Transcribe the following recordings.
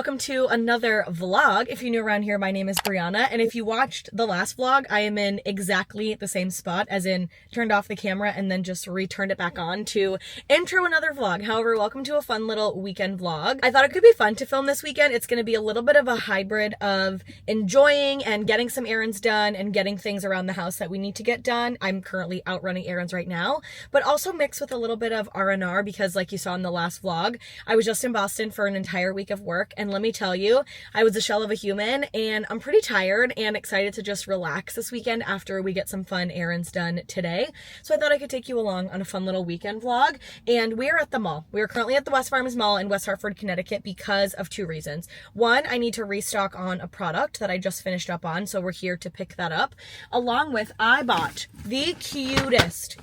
welcome to another vlog. If you're new around here, my name is Brianna, and if you watched the last vlog, I am in exactly the same spot, as in turned off the camera and then just returned it back on to intro another vlog. However, welcome to a fun little weekend vlog. I thought it could be fun to film this weekend. It's going to be a little bit of a hybrid of enjoying and getting some errands done and getting things around the house that we need to get done. I'm currently out running errands right now, but also mixed with a little bit of R&R because, like you saw in the last vlog, I was just in Boston for an entire week of work, and let me tell you, I was a shell of a human, and I'm pretty tired and excited to just relax this weekend after we get some fun errands done today. So I thought I could take you along on a fun little weekend vlog, and we are at the mall. We are currently at the West Farms Mall in West Hartford, Connecticut because of two reasons. One, I need to restock on a product that I just finished up on, so we're here to pick that up. Along with, I bought the cutest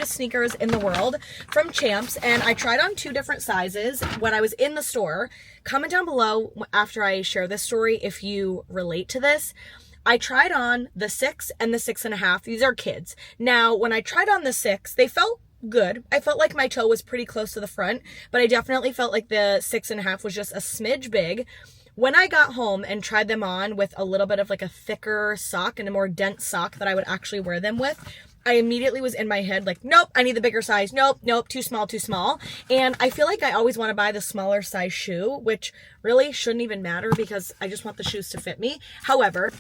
sneakers in the world from Champs, and I tried on two different sizes when I was in the store. Comment down below after I share this story if you relate to this. I tried on the 6 and the 6.5. These are kids. Now, when I tried on the 6, they felt good. I felt like my toe was pretty close to the front, but I definitely felt like the 6.5 was just a smidge big. When I got home and tried them on with a little bit of like a thicker sock and a more dense sock that I would actually wear them with, I immediately was in my head like, nope, I need the bigger size. Nope, too small. And I feel like I always want to buy the smaller size shoe, which really shouldn't even matter because I just want the shoes to fit me. However,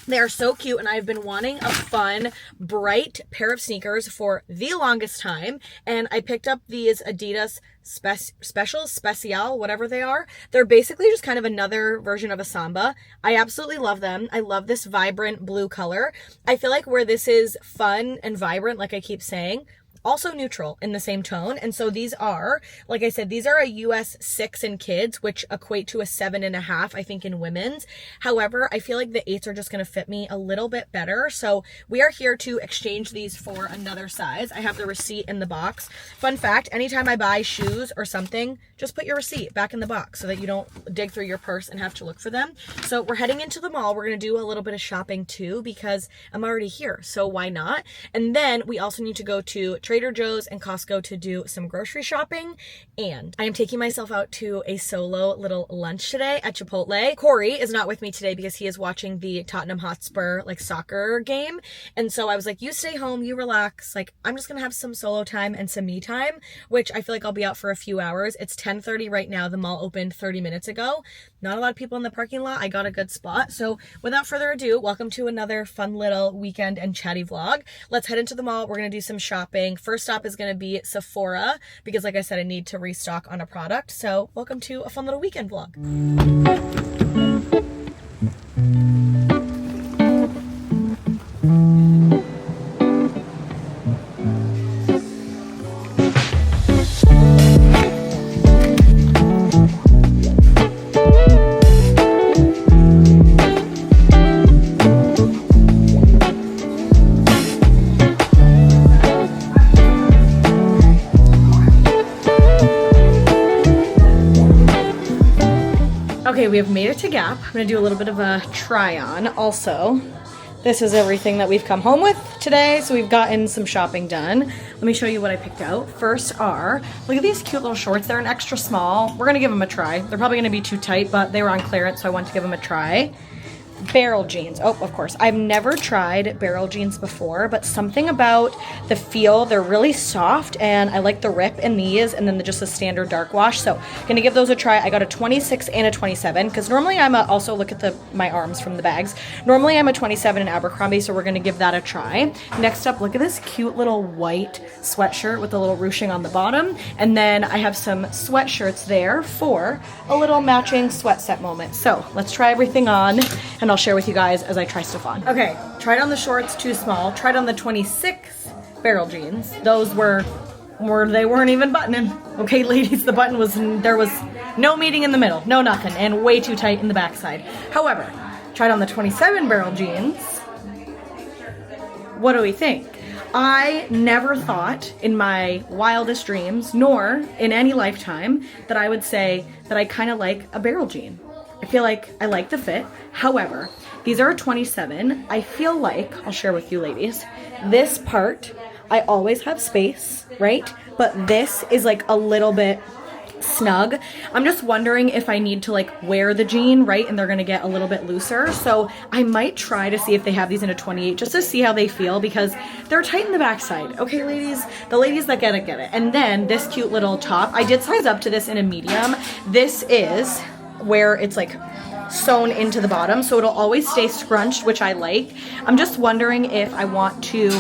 they are so cute, and I've been wanting a fun, bright pair of sneakers for the longest time, and I picked up these Adidas Special, whatever they are. They're basically just kind of another version of a Samba. I absolutely love them. I love this vibrant blue color. I feel like where this is fun and vibrant, like I keep saying, also neutral in the same tone. And so these are, like I said, these are a US 6 in kids, which equate to a 7.5, I think, in women's. However, I feel like the 8s are just going to fit me a little bit better. So we are here to exchange these for another size. I have the receipt in the box. Fun fact, anytime I buy shoes or something, just put your receipt back in the box so that you don't dig through your purse and have to look for them. So we're heading into the mall. We're going to do a little bit of shopping too because I'm already here. So why not? And then we also need to go to Trader Joe's and Costco to do some grocery shopping, and I am taking myself out to a solo little lunch today at Chipotle. Corey is not with me today because he is watching the Tottenham Hotspur soccer game, and so I was like, you stay home, you relax, like I'm just gonna have some solo time and some me time, which I feel like I'll be out for a few hours. It's 10:30 right now. The mall opened 30 minutes ago. Not a lot of people in the parking lot. I got a good spot. So without further ado, welcome to another fun little weekend and chatty vlog. Let's head into the mall. We're going to do some shopping. First stop is going to be Sephora because, like I said, I need to restock on a product. So welcome to a fun little weekend vlog. Okay, we have made it to Gap. I'm gonna do a little bit of a try on. Also, this is everything that we've come home with today. So we've gotten some shopping done. Let me show you what I picked out. First are, look at these cute little shorts. They're an extra small. We're gonna give them a try. They're probably gonna be too tight, but they were on clearance, so I wanted to give them a try. Barrel jeans. Oh, of course. I've never tried barrel jeans before, but something about the feel, they're really soft, and I like the rip in these, and then just a standard dark wash. So gonna give those a try. I got a 26 and a 27 because normally I'm also look at my arms from the bags. Normally I'm a 27 in Abercrombie, so we're gonna give that a try. Next up, look at this cute little white sweatshirt with a little ruching on the bottom, and then I have some sweatshirts there for a little matching sweat set moment. So let's try everything on, and I'll share with you guys as I try stuff on. Okay, tried on the shorts, too small. Tried on the 26 barrel jeans. Those they weren't even buttoning. Okay, ladies, the button there was no meeting in the middle, no nothing, and way too tight in the backside. However, tried on the 27 barrel jeans. What do we think? I never thought in my wildest dreams, nor in any lifetime, that I would say that I kind of like a barrel jean. I feel like I like the fit. However, these are a 27. I feel like, I'll share with you ladies, this part, I always have space, right? But this is like a little bit snug. I'm just wondering if I need to like wear the jean, right? And they're gonna get a little bit looser. So I might try to see if they have these in a 28 just to see how they feel, because they're tight in the backside. Okay, ladies, the ladies that get it, get it. And then this cute little top, I did size up to this in a medium. This is where it's like sewn into the bottom, so it'll always stay scrunched, which I like. I'm just wondering if I want to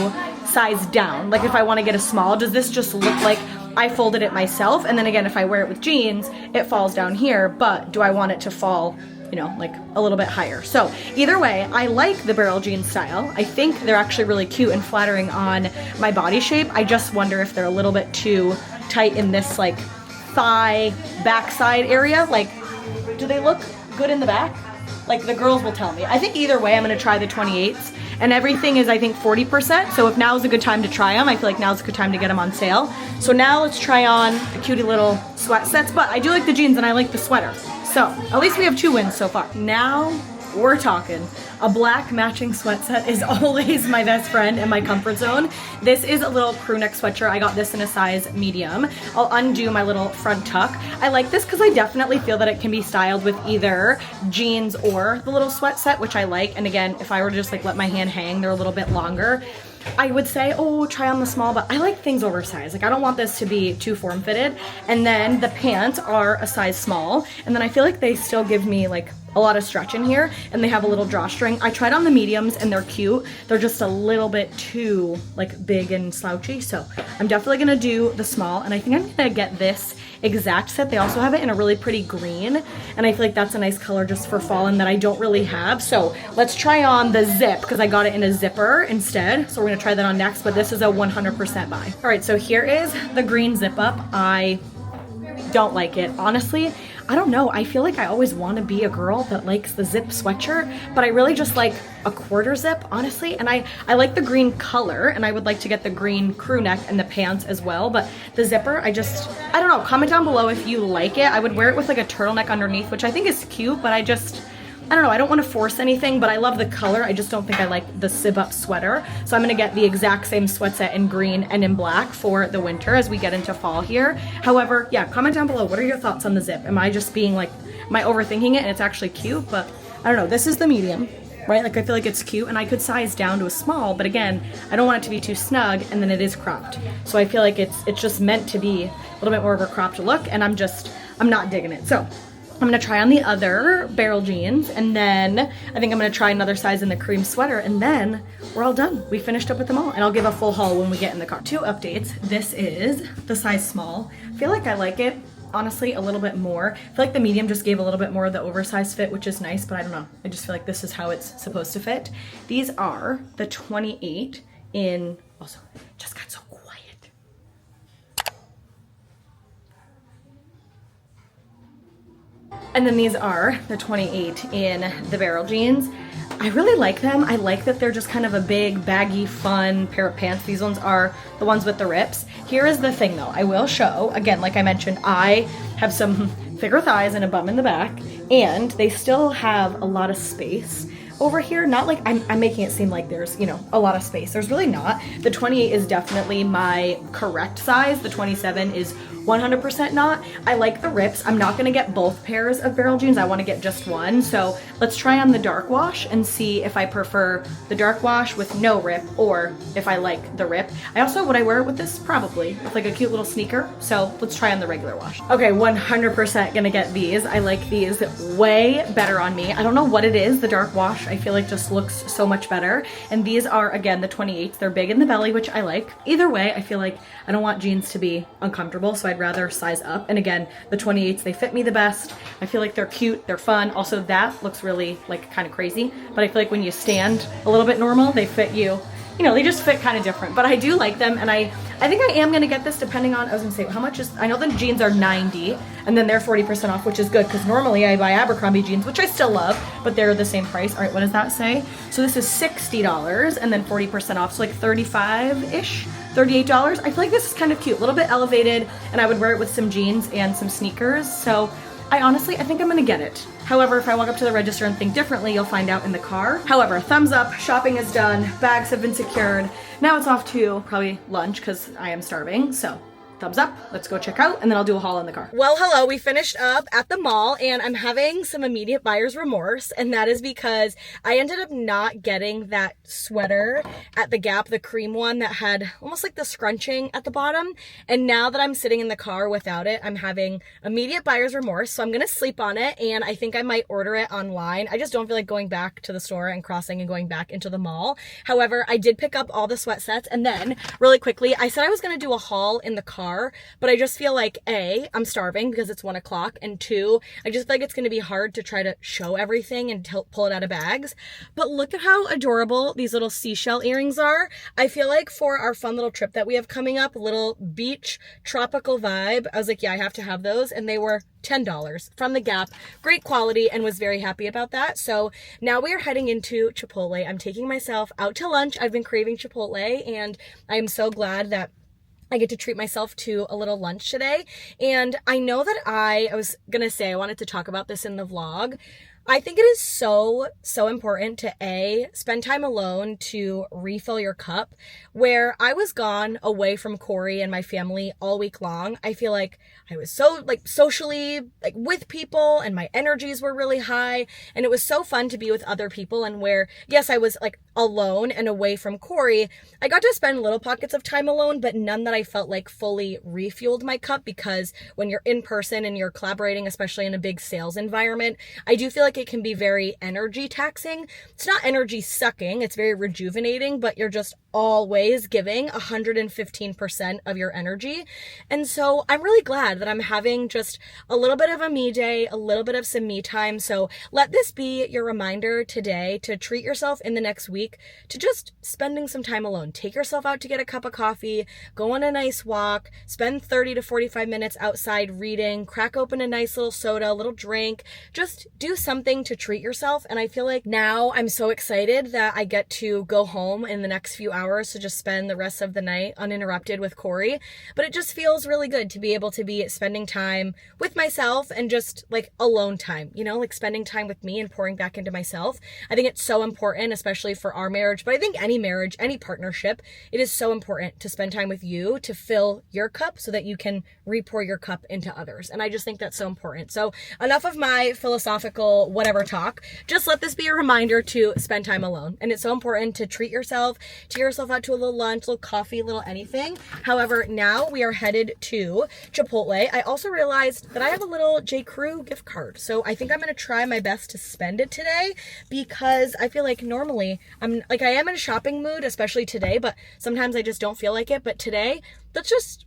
size down, like if I want to get a small. Does this just look like I folded it myself? And then again, if I wear it with jeans, it falls down here, but do I want it to fall, you know, like a little bit higher? So either way, I like the barrel jean style. I think they're actually really cute and flattering on my body shape. I just wonder if they're a little bit too tight in this like thigh backside area. Like, do they look good in the back? Like, the girls will tell me. I think either way, I'm gonna try the 28s, and everything is, I think, 40%. So if now is a good time to try them, I feel like now's a good time to get them on sale. So now let's try on the cutie little sweat sets, but I do like the jeans and I like the sweater. So at least we have 2 wins so far. Now we're talking. A black matching sweat set is always my best friend and my comfort zone. This is a little crew neck sweatshirt. I got this in a size medium. I'll undo my little front tuck. I like this because I definitely feel that it can be styled with either jeans or the little sweat set, which I like. And again, if I were to just like let my hand hang, they're a little bit longer. I would say, oh, try on the small, but I like things oversized. Like, I don't want this to be too form-fitted. And then the pants are a size small. And then I feel like they still give me like a lot of stretch in here, and they have a little drawstring. I tried on the mediums and they're cute. They're just a little bit too like big and slouchy. So I'm definitely gonna do the small, and I think I'm gonna get this exact set. They also have it in a really pretty green, and I feel like that's a nice color just for fall and that I don't really have. So let's try on the zip, because I got it in a zipper instead. So we're gonna try that on next, but this is a 100% buy. All right, so here is the green zip up. I don't like it, honestly. I don't know, I feel like I always want to be a girl that likes the zip sweatshirt, but I really just like a quarter zip, honestly. And I like the green color, and I would like to get the green crew neck and the pants as well, but the zipper, I don't know. Comment down below if you like it. I would wear it with like a turtleneck underneath, which I think is cute, but I don't know, I don't want to force anything, but I love the color. I just don't think I like the sib up sweater. So I'm gonna get the exact same sweat set in green and in black for the winter as we get into fall here. However, yeah, comment down below, what are your thoughts on the zip? Am I just being like, am I overthinking it and it's actually cute? But I don't know, this is the medium, right? Like, I feel like it's cute, and I could size down to a small, but again, I don't want it to be too snug, and then it is cropped. So I feel like it's just meant to be a little bit more of a cropped look, and I'm not digging it. So I'm gonna try on the other barrel jeans, and then I think I'm gonna try another size in the cream sweater, and then we're all done. We finished up with them all, and I'll give a full haul when we get in the car. 2 updates. This is the size small. I feel like I like it, honestly, a little bit more. I feel like the medium just gave a little bit more of the oversized fit, which is nice, but I don't know. I just feel like this is how it's supposed to fit. These are the 28 in, also, just got so quiet. And then these are the 28 in the barrel jeans. I really like them. I like that they're just kind of a big, baggy, fun pair of pants. These ones are the ones with the rips. Here is the thing though, I will show, again, like I mentioned, I have some thicker thighs and a bum in the back, and they still have a lot of space over here. Not like I'm making it seem like there's, you know, a lot of space. There's really not. The 28 is definitely my correct size. The 27 is 100% not. I like the rips. I'm not gonna get both pairs of barrel jeans. I wanna get just one. So let's try on the dark wash and see if I prefer the dark wash with no rip, or if I like the rip. Would I wear it with this? Probably, with like a cute little sneaker. So let's try on the regular wash. Okay, 100% gonna get these. I like these way better on me. I don't know what it is. The dark wash, I feel like just looks so much better. And these are, again, the 28s. They're big in the belly, which I like. Either way, I feel like I don't want jeans to be uncomfortable, so I'd rather size up. And again, the 28s, they fit me the best. I feel like they're cute, they're fun. Also, that looks really like kind of crazy, but I feel like when you stand a little bit normal, they fit you, you know, they just fit kind of different. But I do like them, and I think I am gonna get this depending on, I was gonna say, how much is, I know the jeans are 90 and then they're 40% off, which is good, because normally I buy Abercrombie jeans, which I still love, but they're the same price. All right, what does that say? So this is $60 and then 40% off, so like 35-ish. $38. I feel like this is kind of cute, a little bit elevated, and I would wear it with some jeans and some sneakers. So I think I'm gonna get it. However, if I walk up to the register and think differently, you'll find out in the car. However, thumbs up, shopping is done, bags have been secured. Now it's off to probably lunch, because I am starving. So thumbs up. Let's go check out, and then I'll do a haul in the car. Well, hello, we finished up at the mall, and I'm having some immediate buyer's remorse, and that is because I ended up not getting that sweater at the Gap, the cream one that had almost like the scrunching at the bottom, and now that I'm sitting in the car without it, I'm having immediate buyer's remorse, so I'm gonna sleep on it, and I think I might order it online. I just don't feel like going back to the store and crossing and going back into the mall. However, I did pick up all the sweat sets, and then really quickly, I said I was gonna do a haul in the car, but I just feel like A, I'm starving because it's 1 o'clock, and 2, I just feel like it's gonna be hard to try to show everything and pull it out of bags. But look at how adorable these little seashell earrings are. I feel like for our fun little trip that we have coming up, little beach tropical vibe, I was like, yeah, I have to have those, and they were $10 from the Gap. Great quality, and was very happy about that. So now we are heading into Chipotle. I'm taking myself out to lunch. I've been craving Chipotle, and I am so glad that I get to treat myself to a little lunch today. And I know that I was gonna say I wanted to talk about this in the vlog. I think it is so important to A, spend time alone to refill your cup. Where I was gone away from Corey and my family all week long, I feel like I was so socially with people, and my energies were really high, and it was so fun to be with other people. And where, yes, I was alone and away from Corey, I got to spend little pockets of time alone, but none that I felt like fully refueled my cup, because when you're in person and you're collaborating, especially in a big sales environment, I do feel like it can be very energy taxing. It's not energy sucking, it's very rejuvenating, but you're just always giving 115% of your energy. And so I'm really glad that I'm having just a little bit of a me day, a little bit of some me time. So let this be your reminder today to treat yourself in the next week to just spending some time alone. Take yourself out to get a cup of coffee, go on a nice walk, spend 30 to 45 minutes outside reading, crack open a nice little soda, a little drink, just do something to treat yourself. And I feel like now I'm so excited that I get to go home in the next few hours to just spend the rest of the night uninterrupted with Corey. But it just feels really good to be able to be spending time with myself and just alone time, spending time with me and pouring back into myself. I think it's so important, especially for our marriage, but I think any marriage, any partnership, it is so important to spend time with you to fill your cup so that you can re-pour your cup into others. And I just think that's so important. So enough of my philosophical whatever talk. Just let this be a reminder to spend time alone. And it's so important to treat yourself, take yourself out to a little lunch, little coffee, little anything. However, now we are headed to Chipotle. I also realized that I have a little J. Crew gift card. So I think I'm going to try my best to spend it today, because I feel like normally I am in a shopping mood, especially today, but sometimes I just don't feel like it. But today,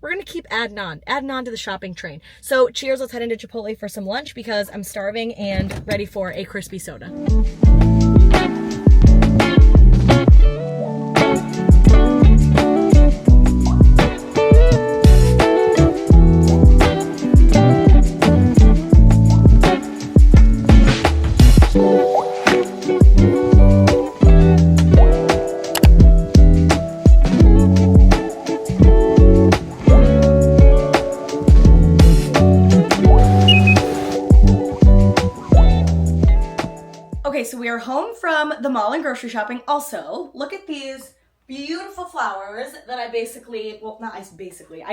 we're going to keep adding on to the shopping train. So cheers, let's head into Chipotle for some lunch because I'm starving and ready for a crispy soda. Okay, so we are home from the mall and grocery shopping. Also, look at these beautiful flowers that I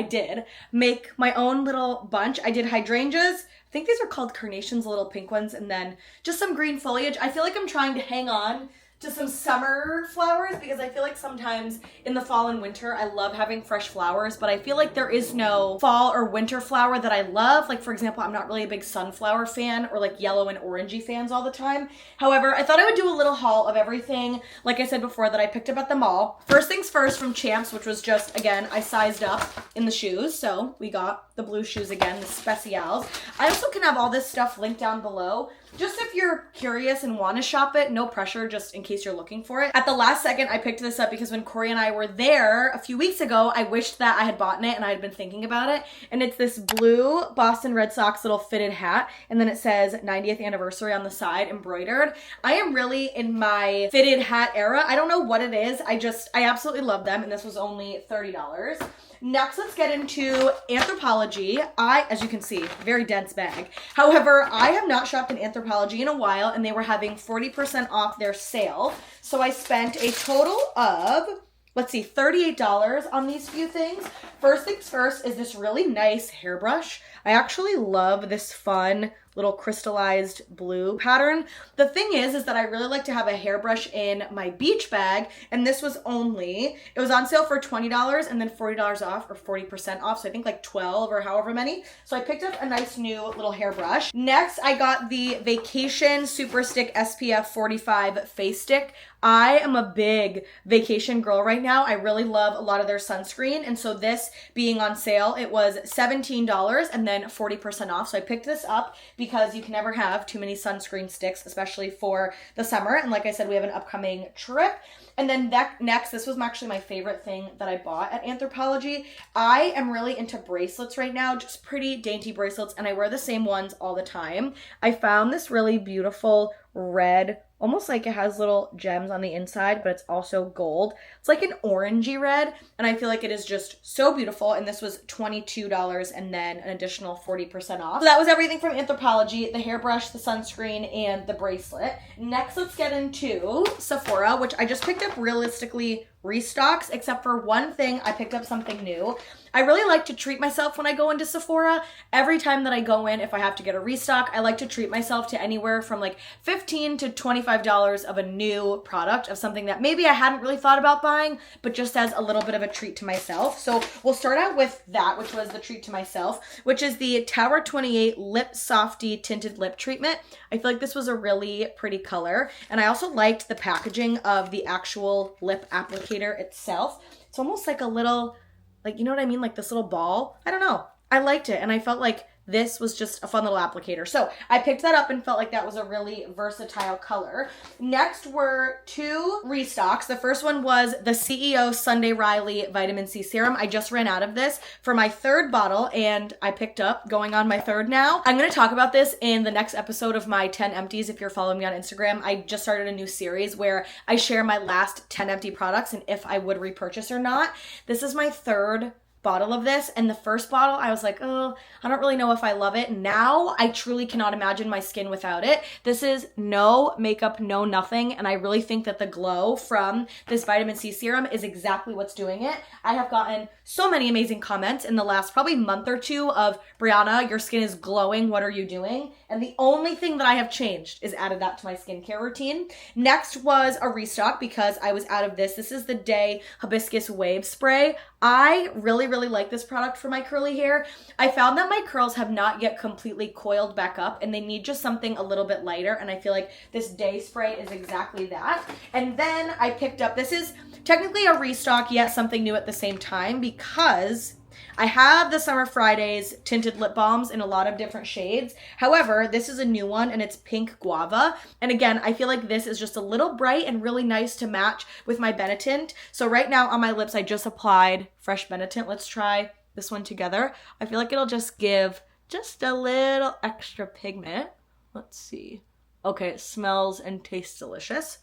did make my own little bunch. I did hydrangeas. I think these are called carnations, the little pink ones, and then just some green foliage. I feel like I'm trying to hang on to some summer flowers because I feel like sometimes in the fall and winter I love having fresh flowers, but I feel like there is no fall or winter flower that I love. Like, for example, I'm not really a big sunflower fan or yellow and orangey fans all the time. However, I thought I would do a little haul of everything, like I said before, that I picked up at the mall. First things first, from Champs, which was just, again, I sized up in the shoes. So we got the blue shoes again, the Specials. I also can have all this stuff linked down below. Just if you're curious and want to shop it, no pressure, just in case you're looking for it. At the last second, I picked this up because when Corey and I were there a few weeks ago, I wished that I had bought it and I had been thinking about it. And it's this blue Boston Red Sox little fitted hat. And then it says 90th anniversary on the side, embroidered. I am really in my fitted hat era. I don't know what it is. I absolutely love them. And this was only $30. Next, let's get into Anthropologie. As you can see, very dense bag. However, I have not shopped in Anthropologie in a while, and they were having 40% off their sale. So I spent a total of let's see, $38 on these few things. First things first is this really nice hairbrush. I actually love this fun little crystallized blue pattern. The thing is that I really like to have a hairbrush in my beach bag, and this was only, it was on sale for $20 and then $40 off, or 40% off, so I think like 12 or however many. So I picked up a nice new little hairbrush. Next, I got the Vacation Super Stick SPF 45 face stick. I am a big vacation girl right now. I really love a lot of their sunscreen, and so this being on sale, it was $17 and then 40% off. So I picked this up because you can never have too many sunscreen sticks, especially for the summer. And like I said, we have an upcoming trip. And then next, this was actually my favorite thing that I bought at Anthropologie. I am really into bracelets right now, just pretty dainty bracelets, and I wear the same ones all the time. I found this really beautiful red, almost like it has little gems on the inside, but it's also gold. It's like an orangey red, and I feel like it is just so beautiful, and this was $22 and then an additional 40% off. So that was everything from Anthropologie, the hairbrush, the sunscreen, and the bracelet. Next, let's get into Sephora, which I just picked up realistically restocks, except for one thing. I picked up something new. I really like to treat myself when I go into Sephora. Every time that I go in, if I have to get a restock, I like to treat myself to anywhere from like $15 to $25 of a new product, of something that maybe I hadn't really thought about buying, but just as a little bit of a treat to myself. So we'll start out with that, which was the treat to myself, which is the Tower 28 Lip Softy Tinted Lip Treatment. I feel like this was a really pretty color, and I also liked the packaging of the actual lip applicator itself. It's almost like a little, like, you know what I mean? Like this little ball. I don't know. I liked it, and I felt like this was just a fun little applicator. So I picked that up and felt like that was a really versatile color. Next were two restocks. The first one was the CEO Sunday Riley Vitamin C Serum. I just ran out of this for my third bottle, and I picked up, going on my third now. I'm going to talk about this in the next episode of my 10 empties. If you're following me on Instagram, I just started a new series where I share my last 10 empty products and if I would repurchase or not. This is my third bottle of this, and the first bottle I was like, oh, I don't really know if I love it. Now I truly cannot imagine my skin without it. This is no makeup, no nothing, and I really think that the glow from this vitamin C serum is exactly what's doing it. I have gotten so many amazing comments in the last probably month or two of, Brianna, your skin is glowing, what are you doing? And the only thing that I have changed is added that to my skincare routine. Next was a restock because I was out of this. This is the Day Hibiscus Wave Spray. I really like this product for my curly hair. I found that my curls have not yet completely coiled back up, and they need just something a little bit lighter, and I feel like this day spray is exactly that. And then I picked up, this is technically a restock, yet something new at the same time, because I have the Summer Fridays tinted lip balms in a lot of different shades. However, this is a new one, and it's pink guava. And again, I feel like this is just a little bright and really nice to match with my Benetint. So right now on my lips, I just applied fresh Benetint. Let's try this one together. I feel like it'll just give just a little extra pigment. Let's see. Okay, it smells and tastes delicious.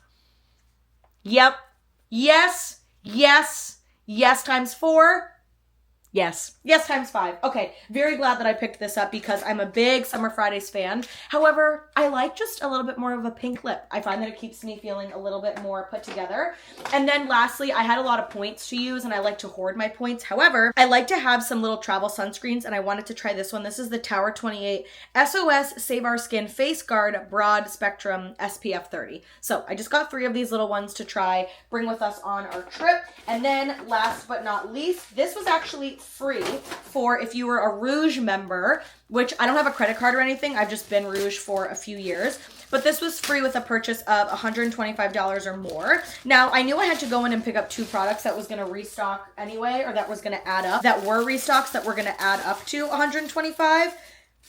Yep. Yes. Yes. Yes times 4. Yes. Yes times 5. Okay. Very glad that I picked this up because I'm a big Summer Fridays fan. However, I like just a little bit more of a pink lip. I find that it keeps me feeling a little bit more put together. And then lastly, I had a lot of points to use and I like to hoard my points. However, I like to have some little travel sunscreens and I wanted to try this one. This is the Tower 28 SOS Save Our Skin Face Guard Broad Spectrum SPF 30. So I just got 3 of these little ones to try, bring with us on our trip. And then last but not least, this was actually free for if you were a Rouge member, which I don't have a credit card or anything. I've just been Rouge for a few years, but this was free with a purchase of $125 or more. Now, I knew I had to go in and pick up 2 products that was going to restock anyway, or that was going to add up, that were restocks that were going to add up to $125.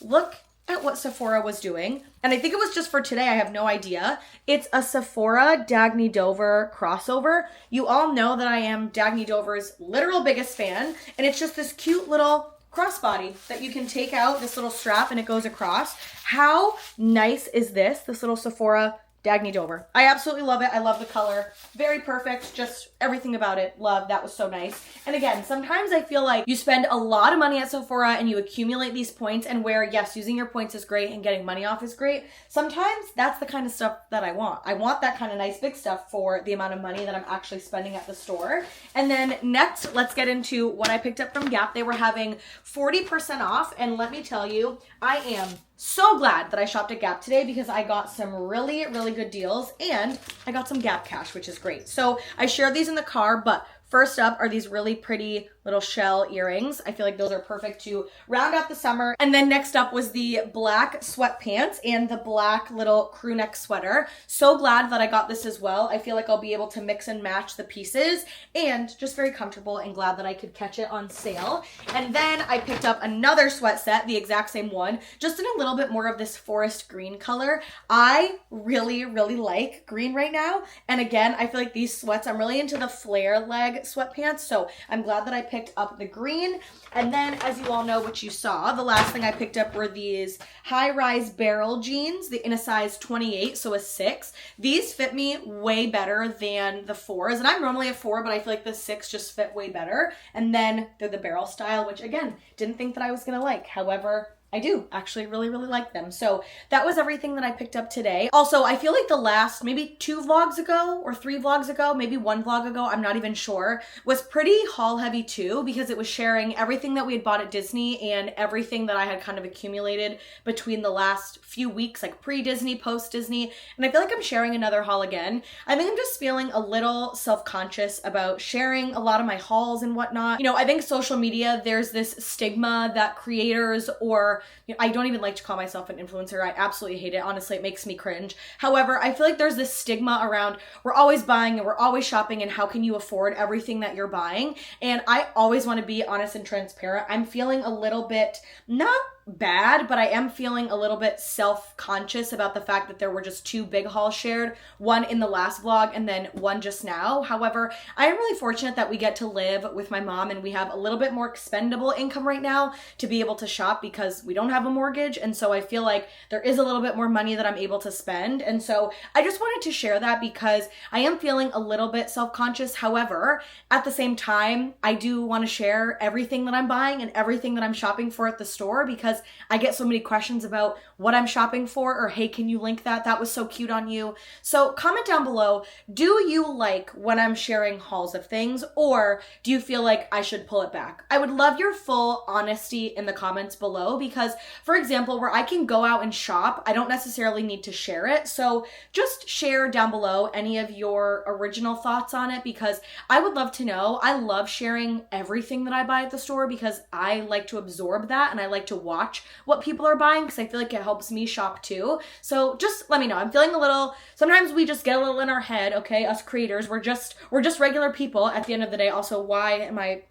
Look at what Sephora was doing. And I think it was just for today. I have no idea. It's a Sephora Dagny Dover crossover. You all know that I am Dagny Dover's literal biggest fan. And it's just this cute little crossbody that you can take out, this little strap, and it goes across. How nice is this? This little Sephora Dagny Dover. I absolutely love it. I love the color. Very perfect. Just everything about it. Love. That was so nice. And again, sometimes I feel like you spend a lot of money at Sephora and you accumulate these points, and where, yes, using your points is great and getting money off is great. Sometimes that's the kind of stuff that I want. I want that kind of nice big stuff for the amount of money that I'm actually spending at the store. And then next, let's get into what I picked up from Gap. They were having 40% off. And let me tell you, I am so glad that I shopped at Gap today because I got some really, really good deals and I got some Gap cash, which is great. So I shared these in the car, but first up are these really pretty little shell earrings. I feel like those are perfect to round out the summer. And then next up was the black sweatpants and the black little crew neck sweater. So glad that I got this as well. I feel like I'll be able to mix and match the pieces and just very comfortable, and glad that I could catch it on sale. And then I picked up another sweat set, the exact same one, just in a little bit more of this forest green color. I really, really like green right now. And again, I feel like these sweats, I'm really into the flare leg sweatpants. So I'm glad that I picked up the green. And then, as you all know, which you saw, the last thing I picked up were these high-rise barrel jeans, in a size 28, so a 6. These fit me way better than the 4s, and I'm normally a 4, but I feel like the 6 just fit way better. And then they're the barrel style, which again, didn't think that I was gonna like. However, I do actually really, really like them. So that was everything that I picked up today. Also, I feel like the last maybe 2 vlogs ago or 3 vlogs ago, maybe 1 vlog ago, I'm not even sure, was pretty haul heavy too, because it was sharing everything that we had bought at Disney and everything that I had kind of accumulated between the last few weeks, like pre-Disney, post-Disney. And I feel like I'm sharing another haul again. I think I'm just feeling a little self-conscious about sharing a lot of my hauls and whatnot. You know, I think social media, there's this stigma that creators, or I don't even like to call myself an influencer. I absolutely hate it. Honestly, it makes me cringe. However, I feel like there's this stigma around we're always buying and we're always shopping, and how can you afford everything that you're buying? And I always want to be honest and transparent. I'm feeling a little bit, not bad, but I am feeling a little bit self-conscious about the fact that there were just 2 big hauls shared, one in the last vlog and then one just now. However, I am really fortunate that we get to live with my mom and we have a little bit more expendable income right now to be able to shop because we don't have a mortgage. And so I feel like there is a little bit more money that I'm able to spend. And so I just wanted to share that because I am feeling a little bit self-conscious. However, at the same time, I do want to share everything that I'm buying and everything that I'm shopping for at the store, because I get so many questions about what I'm shopping for, or hey, can you link that? That was so cute on you. So comment down below, do you like when I'm sharing hauls of things, or do you feel like I should pull it back? I would love your full honesty in the comments below, because for example, where I can go out and shop, I don't necessarily need to share it. So just share down below any of your original thoughts on it, because I would love to know. I love sharing everything that I buy at the store because I like to absorb that and I like to watch what people are buying because I feel like it helps me shop too. So just let me know. I'm feeling a little, sometimes we just get a little in our head, okay? Us creators, we're just regular people at the end of the day. Also, why am I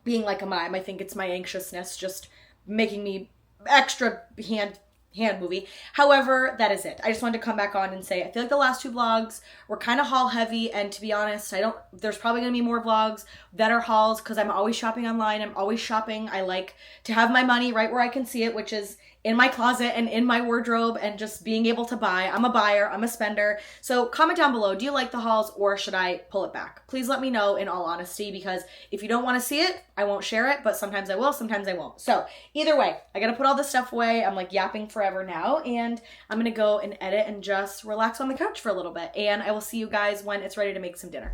being like a mime? I think it's my anxiousness just making me extra hand movie. However, that is it. I just wanted to come back on and say I feel like the last 2 vlogs were kind of haul heavy, and to be honest, there's probably gonna be more vlogs that are hauls because I'm always shopping online. I'm always shopping. I like to have my money right where I can see it, which is in my closet and in my wardrobe, and just being able to buy. I'm a buyer, I'm a spender. So comment down below, do you like the hauls or should I pull it back? Please let me know in all honesty, because if you don't want to see it, I won't share it, but sometimes I will, sometimes I won't. So either way, I gotta put all this stuff away. I'm like yapping forever now, and I'm gonna go and edit and just relax on the couch for a little bit. And I will see you guys when it's ready to make some dinner.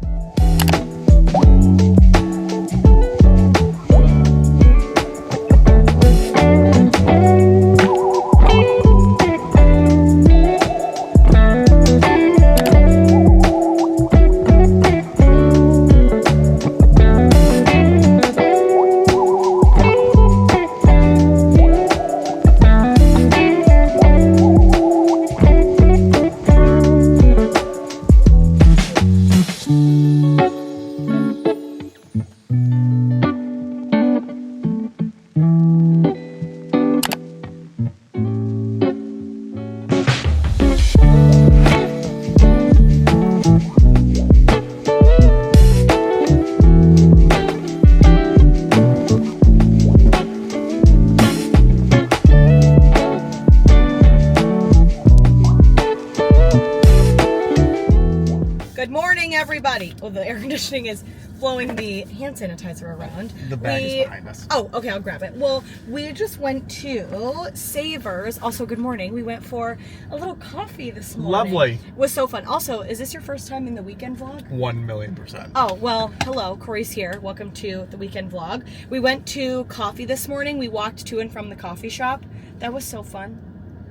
while the air conditioning is blowing the hand sanitizer around. The bag is behind us. Oh, okay, I'll grab it. Well, we just went to Savers. Also, good morning. We went for a little coffee this morning. Lovely. It was so fun. Also, is this your first time in the weekend vlog? 1,000,000%. Oh, well, hello. Corey's here. Welcome to the weekend vlog. We went to coffee this morning. We walked to and from the coffee shop. That was so fun.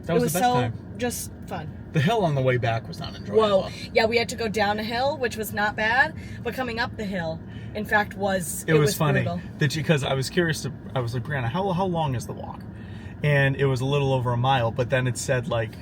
That was the best time. Just fun. The hill on the way back was not enjoyable. Whoa. Yeah, we had to go down a hill, which was not bad, but coming up the hill, in fact, it was funny brutal. because I was curious I was like, Brianna, how long is the walk? And it was a little over a mile, but then it said like,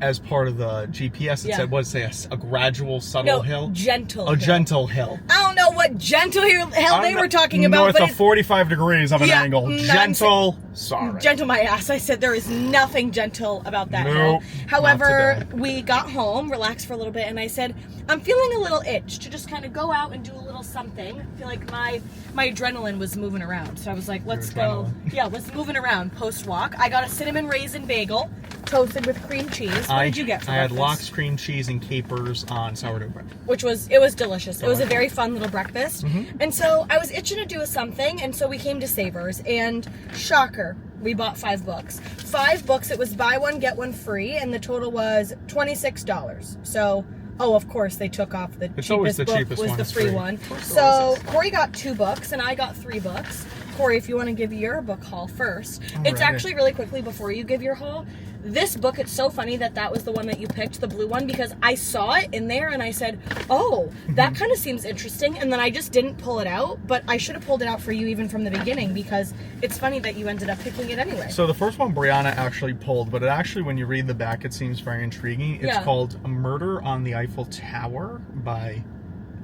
as part of the GPS, it said, what did it say, a gradual, subtle hill? Gentle hill. Gentle hill. I don't know what gentle hell they were talking about. North but of 45 degrees of an angle. Gentle, sorry. Gentle my ass. I said there is nothing gentle about that Nope, hill. However, we got home, relaxed for a little bit, and I said, I'm feeling a little itch to just kind of go out and do a little something. I feel like my adrenaline was moving around. So I was like, let's go. Yeah, let's moving around post-walk. I got a cinnamon raisin bagel, toasted with cream cheese. What did you get for I had breakfast? lox, cream cheese, and capers on sourdough bread. It was delicious. It was a very fun little breakfast. And so I was itching to do something, and so we came to Savers, and shocker, we bought 5 books. 5 books, it was buy one, get one free, and the total was $26. So, of course, they took off the cheapest book was the free one. So Corey got 2 books, and I got 3 books. Corey, if you want to give your book haul first. It's actually really quickly before you give your haul. This book, it's so funny that was the one that you picked, the blue one, because I saw it in there and I said, oh, that kind of seems interesting. And then I just didn't pull it out, but I should have pulled it out for you even from the beginning because it's funny that you ended up picking it anyway. So the first one Brianna actually pulled, but it actually, when you read the back, it seems very intriguing. It's called A Murder on the Eiffel Tower by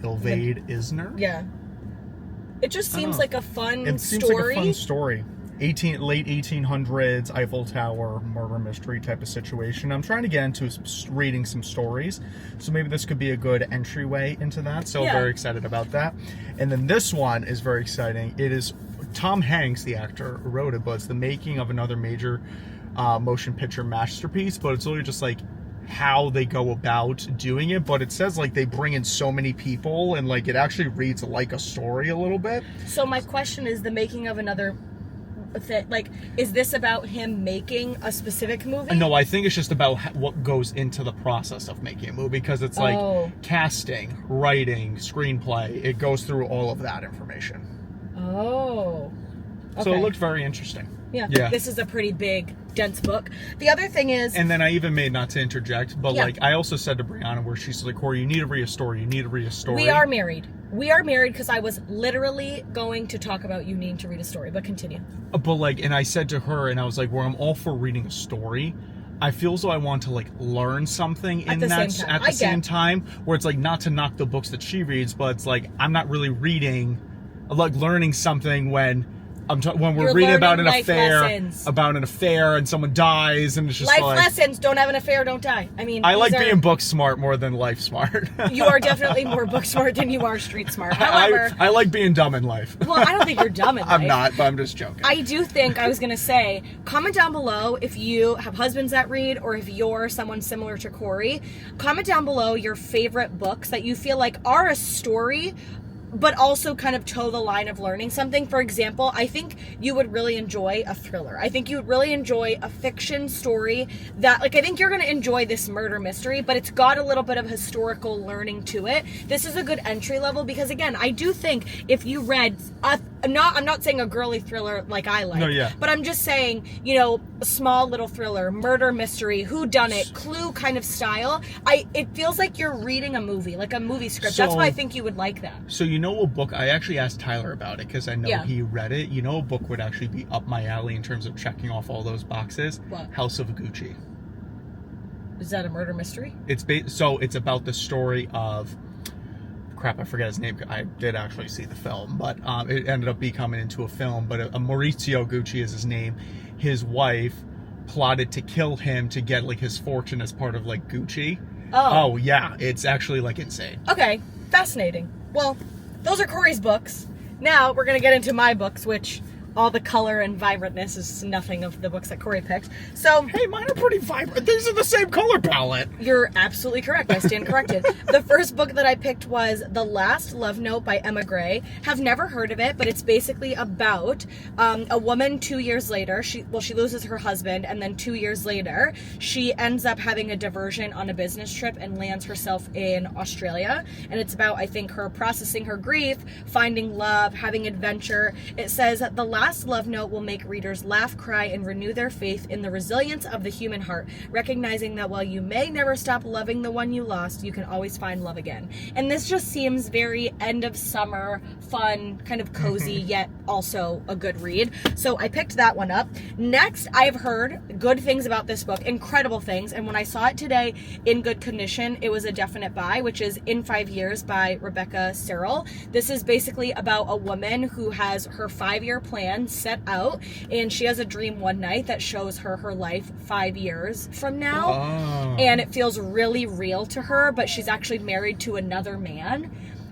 Ilvaid Isner. Yeah. It just seems like a fun story. It seems like a fun story. Late 1800s Eiffel Tower murder mystery type of situation. I'm trying to get into reading some stories, so maybe this could be a good entryway into that. So very excited about that. And then this one is very exciting. It is Tom Hanks, the actor, wrote it, but it's the making of another major motion picture masterpiece. But it's really just like how they go about doing it, but it says like they bring in so many people and like it actually reads like a story a little bit. So my question is, the making of another like, is this about him making a specific movie? No, I think it's just about what goes into the process of making a movie, because it's like casting, writing, screenplay. It goes through all of that information. Oh. Okay. So it looked very interesting. Yeah. This is a pretty big, dense book. The other thing is... And then I even made, not to interject, but like I also said to Brianna, where she's like, Corey, you need to read a story. You need to read a story. We are married. We are married because I was literally going to talk about you needing to read a story, but continue. But like, and I said to her, and I was like, well, I'm all for reading a story. I feel as though I want to like learn something in that at the same time, where it's like not to knock the books that she reads, but it's like I'm not really reading, like learning something when when we're reading about an affair, and someone dies, and it's just life lessons. Don't have an affair, don't die. I mean, I like being book smart more than life smart. You are definitely more book smart than you are street smart. However, I like being dumb in life. Well, I don't think you're dumb in life. I'm not, but I'm just joking. I do think, I was going to say, comment down below if you have husbands that read, or if you're someone similar to Corey. Comment down below your favorite books that you feel like are a story, but also kind of toe the line of learning something. For example, I think you would really enjoy a thriller. I think you would really enjoy a fiction story that, like, I think you're going to enjoy this murder mystery, but it's got a little bit of historical learning to it. This is a good entry level because, again, I do think if you read, I'm not saying a girly thriller like I like, but I'm just saying, you know, a small little thriller, murder mystery, whodunit, Clue kind of style. It feels like you're reading a movie, like a movie script. That's why I think you would like that. So you know a book, I actually asked Tyler about it because I know he read it. You know a book would actually be up my alley in terms of checking off all those boxes? What? House of Gucci. Is that a murder mystery? It's about the story of... Crap, I forget his name. I did actually see the film, but it ended up becoming into a film. But Maurizio Gucci is his name. His wife plotted to kill him to get like his fortune as part of like Gucci. Oh yeah, it's actually like insane. Okay, fascinating. Well, those are Corey's books. Now we're gonna get into my books, which all the color and vibrantness is nothing of the books that Corey picked. So Hey, mine are pretty vibrant. These are the same color palette. you're absolutely correct. I stand corrected. The first book that I picked was The Last Love Note by Emma Gray. Have never heard of it, but it's basically about a woman 2 years later. She loses her husband, and then 2 years later, she ends up having a diversion on a business trip and lands herself in Australia. And it's about, I think, her processing her grief, finding love, having adventure. It says that The Last Love Note will make readers laugh, cry, and renew their faith in the resilience of the human heart, recognizing that while you may never stop loving the one you lost, you can always find love again. And this just seems very end of summer, fun, kind of cozy, yet also a good read. So I picked that one up. Next, I've heard good things about this book, incredible things. And when I saw it today in good condition, it was a definite buy, which is In 5 Years by Rebecca Serrell. This is basically about a woman who has her 5-year plan set out, and she has a dream one night that shows her life 5 years from now. Oh. And it feels really real to her, but she's actually married to another man.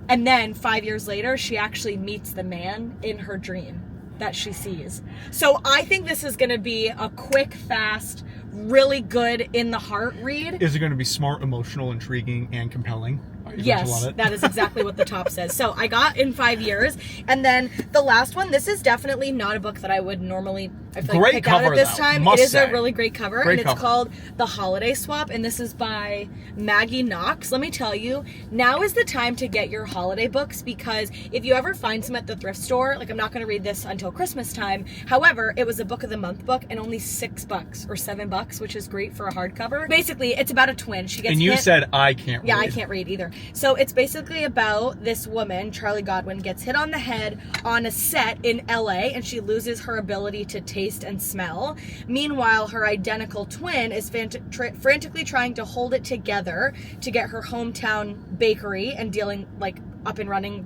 And then 5 years later, she actually meets the man in her dream that she sees. So I think this is going to be a quick, fast, really good in the heart read. Is it going to be smart, emotional, intriguing, and compelling? Are you going to love Yes, it? that is exactly what the top says. So I got In 5 Years. And then the last one, this is definitely not a book that I would normally Great pick out cover, at this though, time. must It is say. a really great cover. Great and it's cover. called The Holiday Swap. And this is by Maggie Knox. Let me tell you, now is the time to get your holiday books, because if you ever find some at the thrift store, like I'm not going to read this until Christmas time. However, it was a book of the month book and only $6 or $7, which is great for a hardcover. Basically, it's about a twin. She gets And you hit. said I can't read. Yeah, I can't read either. So it's basically about this woman, Charlie Godwin, gets hit on the head on a set in LA, and she loses her ability to taste and smell. Meanwhile, her identical twin is frantically trying to hold it together to get her hometown bakery and dealing, like, up and running.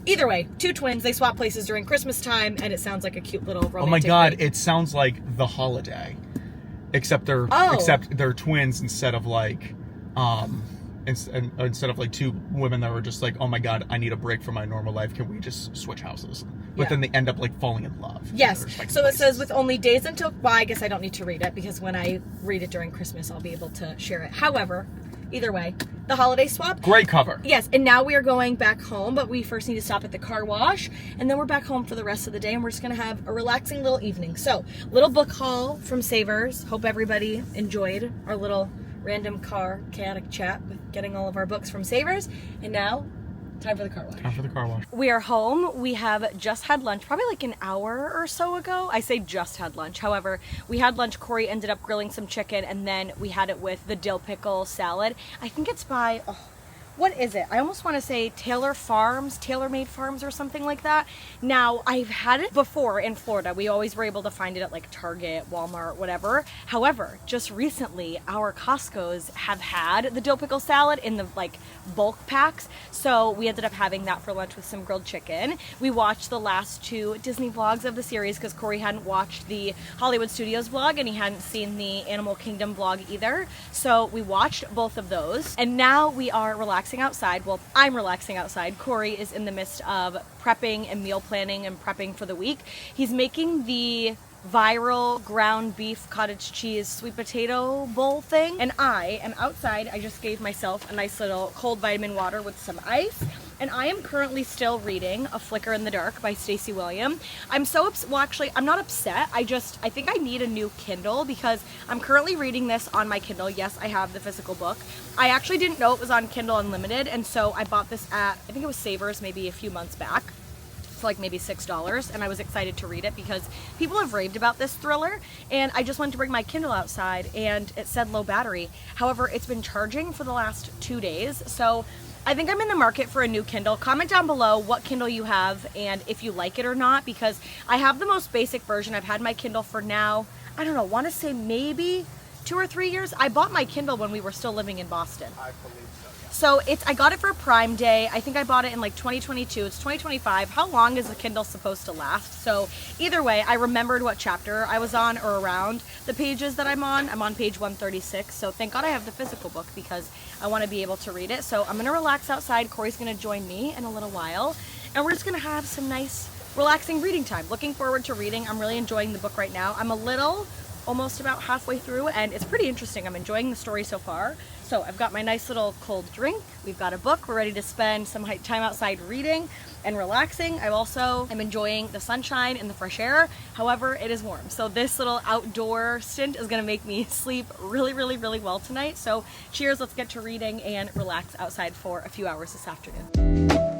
Either way, two twins, they swap places during Christmas time, and it sounds like a cute little romantic Oh my god, read. it sounds like The Holiday. Except they're twins instead of like instead of like two women that were just like, oh my god, I need a break from my normal life, can we just switch houses? But Yeah. then they end up like falling in love. Yes. So it says, with with only days until, well, I guess I don't need to read it, because when I read it during Christmas, I'll be able to share it. However, either way, The Holiday Swap. great cover. Yes, and now we are going back home, but we first need to stop at the car wash, and then we're back home for the rest of the day, and we're just going to have a relaxing little evening. So, little book haul from Savers. Hope everybody enjoyed our little random car chaotic chat with getting all of our books from Savers. And now, time for the car wash. Time for the car wash. We are home. We have just had lunch, probably like an hour or so ago. I say just had lunch. However, we had lunch. Corey ended up grilling some chicken, and then we had it with the dill pickle salad. I think it's by, what is it? I almost want to say Taylor Made Farms or something like that. Now, I've had it before in Florida. We always were able to find it at like Target, Walmart, whatever. However, just recently, our Costco's have had the dill pickle salad in the like bulk packs. So we ended up having that for lunch with some grilled chicken. We watched the last 2 Disney vlogs of the series, because Corey hadn't watched the Hollywood Studios vlog and he hadn't seen the Animal Kingdom vlog either. So we watched both of those, and now we are relaxing outside. Well, I'm relaxing outside. Corey is in the midst of prepping and meal planning and prepping for the week. He's making the viral ground beef cottage cheese sweet potato bowl thing, and I am outside. I just gave myself a nice little cold vitamin water with some ice, and I am currently still reading A Flicker in the Dark by Stacey William. I'm so well, actually, I'm not upset. I think I need a new Kindle, because I'm currently reading this on my Kindle. Yes, I have the physical book. I actually didn't know it was on Kindle Unlimited, and so I bought this at, I think it was Savers maybe a few months back, for like maybe $6, and I was excited to read it because people have raved about this thriller, and I just wanted to bring my Kindle outside, and it said low battery. However, it's been charging for the last 2 days, so I think I'm in the market for a new Kindle. Comment down below what Kindle you have and if you like it or not, because I have the most basic version. I've had my Kindle for now, I don't know, want to say maybe 2 or 3 years. I bought my Kindle when we were still living in Boston. I believe so, yeah. So I got it for Prime Day. I think I bought it in like 2022. It's 2025. How long is a Kindle supposed to last? So either way, I remembered what chapter I was on, or around the pages that I'm on. I'm on page 136. So thank God I have the physical book, because I want to be able to read it. So I'm going to relax outside. Corey's going to join me in a little while, and we're just going to have some nice relaxing reading time. Looking forward to reading. I'm really enjoying the book right now. I'm almost about halfway through, and it's pretty interesting. I'm enjoying the story so far. So I've got my nice little cold drink. We've got a book. We're ready to spend some time outside reading and relaxing. I also am enjoying the sunshine and the fresh air. However, it is warm. So this little outdoor stint is gonna make me sleep really, really, really well tonight. So cheers, let's get to reading and relax outside for a few hours this afternoon.